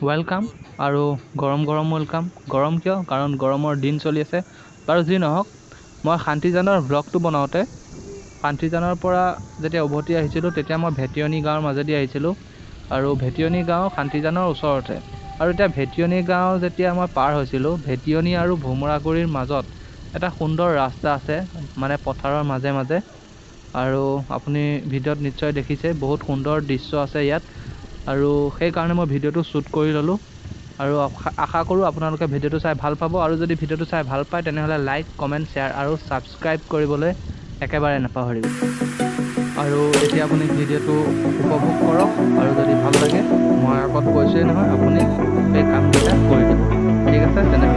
Welcome আৰু গৰম welcome. গৰম কিয়? কাৰণ গৰমৰ দিন চলি আছে। বাৰু যি নহওক, মই শান্তিজানৰ ব্লগটো বনাওঁতে শান্তিজানৰ পৰা যেতিয়া উভতি আহিছিলোঁ তেতিয়া মই ভেটিয়নী গাঁৱৰ মাজেদি আহিছিলোঁ আৰু ভেটিয়নী গাঁও শান্তিজানৰ ওচৰতে। আৰু এতিয়া ভেটিয়নী গাঁও যেতিয়া মই পাৰ হৈছিলোঁ, ভেটিয়নী আৰু ভোমোৰাগুৰিৰ মাজত এটা সুন্দৰ ৰাস্তা আছে, মানে পথাৰৰ মাজে মাজে। আৰু আপুনি ভিডিঅ'ত নিশ্চয় দেখিছে, বহুত সুন্দৰ দৃশ্য আছে ইয়াত। আৰু সেইকাৰণে মই ভিডিঅ'টো শ্বুট কৰি ল'লোঁ আৰু আশা কৰোঁ আপোনালোকে ভিডিঅ'টো চাই ভাল পাব। আৰু যদি ভিডিঅ'টো চাই ভাল পায় তেনেহ'লে লাইক, কমেণ্ট, শ্বেয়াৰ আৰু ছাবস্ক্ৰাইব কৰিবলৈ একেবাৰে নাপাহৰিব। আৰু এতিয়া আপুনি ভিডিঅ'টো উপভোগ কৰক আৰু যদি ভাল লাগে, মই আগত কৈছোঁৱেই নহয়, আপুনি এই কামকেইটা কৰি দিব। ঠিক আছে, তেনেহ'লে